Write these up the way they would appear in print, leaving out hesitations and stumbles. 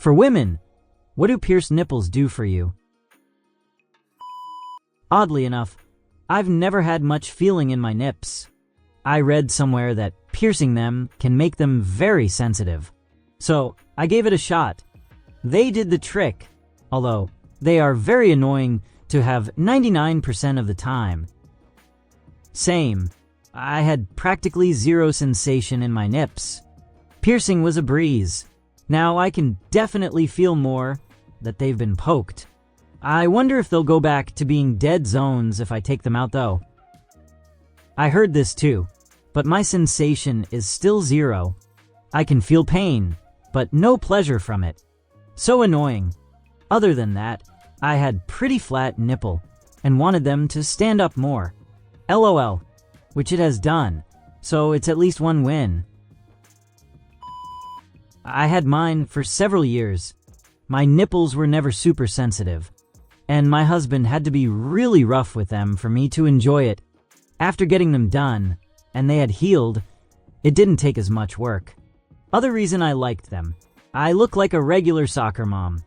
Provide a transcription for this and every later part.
For women, what do pierced nipples do for you? Oddly enough, I've never had much feeling in my nips. I read somewhere that piercing them can make them very sensitive. So I gave it a shot. They did the trick, although they are very annoying to have 99% of the time. Same. I had practically zero sensation in my nips. Piercing was a breeze. Now I can definitely feel more that they've been poked. I wonder if they'll go back to being dead zones if I take them out though. I heard this too, but my sensation is still zero. I can feel pain, but no pleasure from it. So annoying. Other than that, I had pretty flat nipple and wanted them to stand up more. LOL, which it has done, so it's at least one win. I had mine for several years. My nipples were never super sensitive, and my husband had to be really rough with them for me to enjoy it. After getting them done, and they had healed, it didn't take as much work. Other reason I liked them, I look like a regular soccer mom.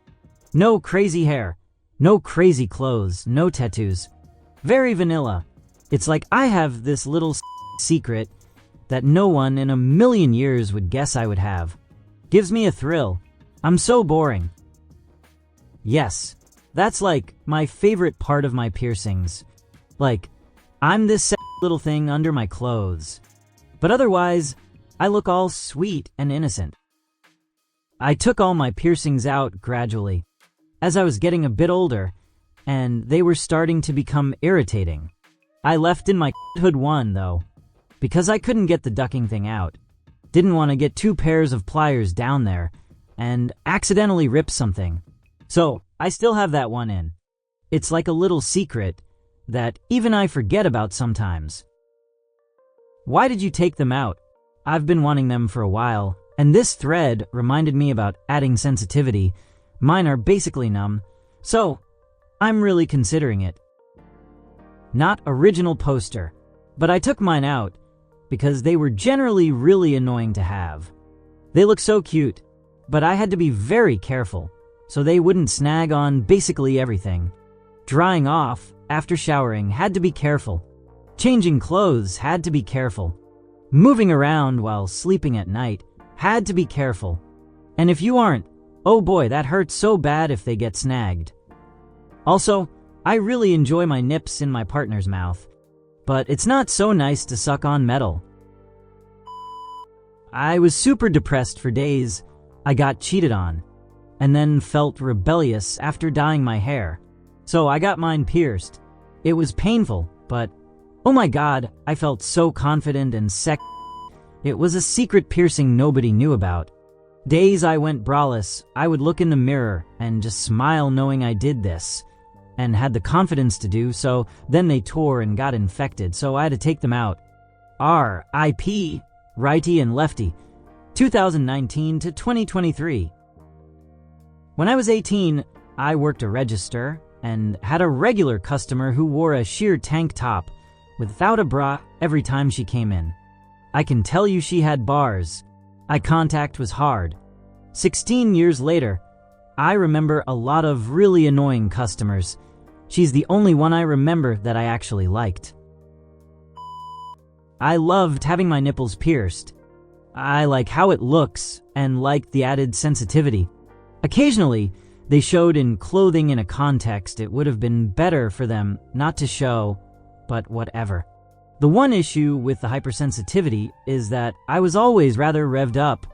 No crazy hair, no crazy clothes, no tattoos. Very vanilla. It's like I have this little secret that no one in a million years would guess I would have. Gives me a thrill. I'm so boring. Yes, that's like my favorite part of my piercings. Like, I'm this little thing under my clothes. But otherwise, I look all sweet and innocent. I took all my piercings out gradually, as I was getting a bit older, and they were starting to become irritating. I left in my hood one, though, because I couldn't get the ducking thing out. Didn't want to get 2 pairs of pliers down there and accidentally rip something. So I still have that one in. It's like a little secret that even I forget about sometimes. Why did you take them out? I've been wanting them for a while, and this thread reminded me about adding sensitivity. Mine are basically numb, so I'm really considering it. Not original poster, but I took mine out because they were generally really annoying to have. They look so cute, but I had to be very careful so they wouldn't snag on basically everything. Drying off after showering had to be careful. Changing clothes had to be careful. Moving around while sleeping at night had to be careful. And if you aren't, oh boy, that hurts so bad if they get snagged. Also, I really enjoy my nips in my partner's mouth, but it's not so nice to suck on metal. I was super depressed for days. I got cheated on, and then felt rebellious after dyeing my hair. So I got mine pierced. It was painful, but oh my god, I felt so confident and sexy. It was a secret piercing nobody knew about. Days I went braless, I would look in the mirror and just smile knowing I did this, and had the confidence to do so. Then they tore and got infected, so I had to take them out. R.I.P. Righty and lefty, 2019 to 2023. When I was 18, I worked a register and had a regular customer who wore a sheer tank top without a bra every time she came in. I can tell you she had bars. Eye contact was hard. 16 years later, I remember a lot of really annoying customers. She's the only one I remember that I actually liked. I loved having my nipples pierced. I like how it looks and liked the added sensitivity. Occasionally, they showed in clothing in a context it would have been better for them not to show, but whatever. The one issue with the hypersensitivity is that I was always rather revved up.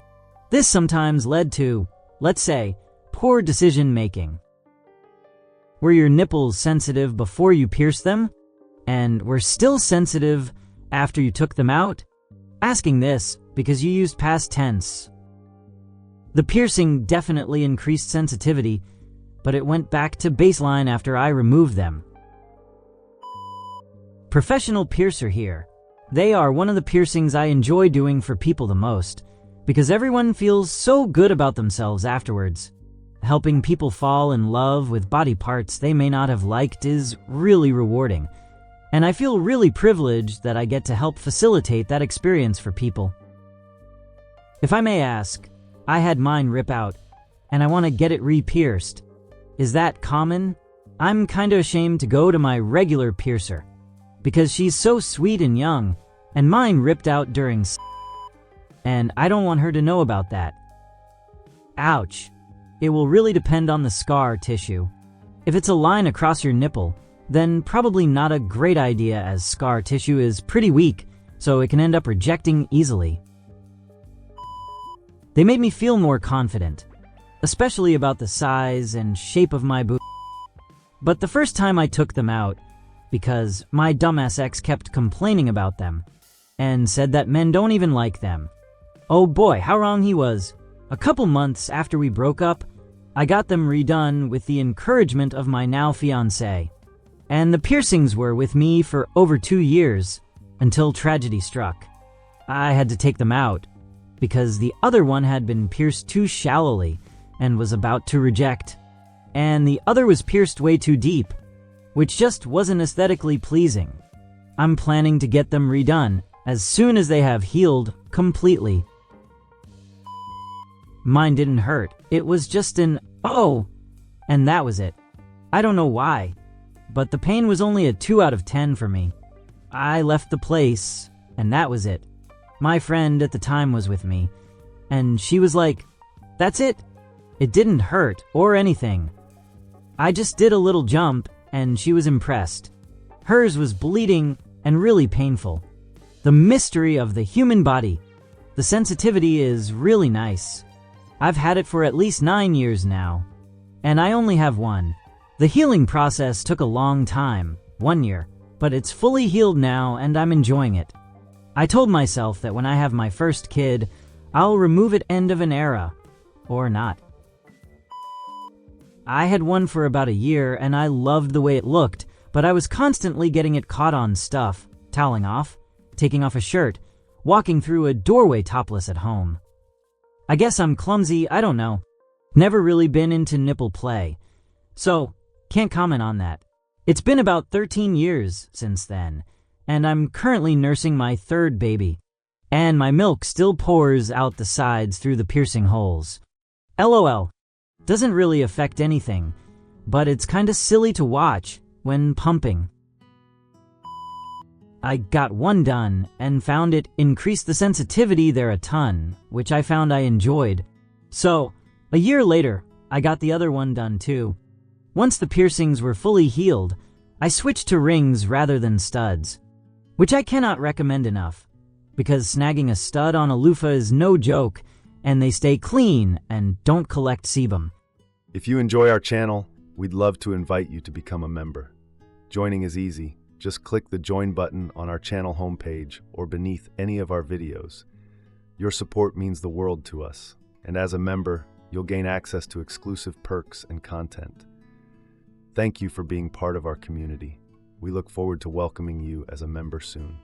This sometimes led to, let's say, poor decision making. Were your nipples sensitive before you pierced them? And were still sensitive after you took them out? Asking this because you used past tense. The piercing definitely increased sensitivity, but it went back to baseline after I removed them. Professional piercer here. They are one of the piercings I enjoy doing for people the most, because everyone feels so good about themselves afterwards. Helping people fall in love with body parts they may not have liked is really rewarding, and I feel really privileged that I get to help facilitate that experience for people. If I may ask, I had mine rip out, and I want to get it re-pierced. Is that common? I'm kinda ashamed to go to my regular piercer, because she's so sweet and young, and mine ripped out during and I don't want her to know about that. Ouch. It will really depend on the scar tissue. If it's a line across your nipple, then probably not a great idea, as scar tissue is pretty weak, so it can end up rejecting easily. They made me feel more confident, especially about the size and shape of my boob. But the first time I took them out, because my dumbass ex kept complaining about them, and said that men don't even like them. Oh boy, how wrong he was. A couple months after we broke up, I got them redone with the encouragement of my now fiancé. And the piercings were with me for over 2 years, until tragedy struck. I had to take them out, because the other one had been pierced too shallowly and was about to reject. And the other was pierced way too deep, which just wasn't aesthetically pleasing. I'm planning to get them redone as soon as they have healed completely. Mine didn't hurt. It was just an "oh," and that was it. I don't know why, but the pain was only a 2 out of 10 for me. I left the place, and that was it. My friend at the time was with me, and she was like, "That's it. It didn't hurt or anything." I just did a little jump, and she was impressed. Hers was bleeding and really painful. The mystery of the human body. The sensitivity is really nice. I've had it for at least 9 years now, and I only have one. The healing process took a long time, 1 year, but it's fully healed now and I'm enjoying it. I told myself that when I have my first kid, I'll remove it end of an era, or not. I had one for about a year and I loved the way it looked, but I was constantly getting it caught on stuff, toweling off, taking off a shirt, walking through a doorway topless at home. I guess I'm clumsy, I don't know. Never really been into nipple play, so can't comment on that. It's been about 13 years since then, and I'm currently nursing my 3rd baby, and my milk still pours out the sides through the piercing holes. LOL. Doesn't really affect anything, but it's kinda silly to watch when pumping. I got one done and found it increased the sensitivity there a ton, which I found I enjoyed. So, a year later, I got the other one done too. Once the piercings were fully healed, I switched to rings rather than studs, which I cannot recommend enough, because snagging a stud on a loofah is no joke, and they stay clean and don't collect sebum. If you enjoy our channel, we'd love to invite you to become a member. Joining is easy. Just click the join button on our channel homepage or beneath any of our videos. Your support means the world to us, and as a member, you'll gain access to exclusive perks and content. Thank you for being part of our community. We look forward to welcoming you as a member soon.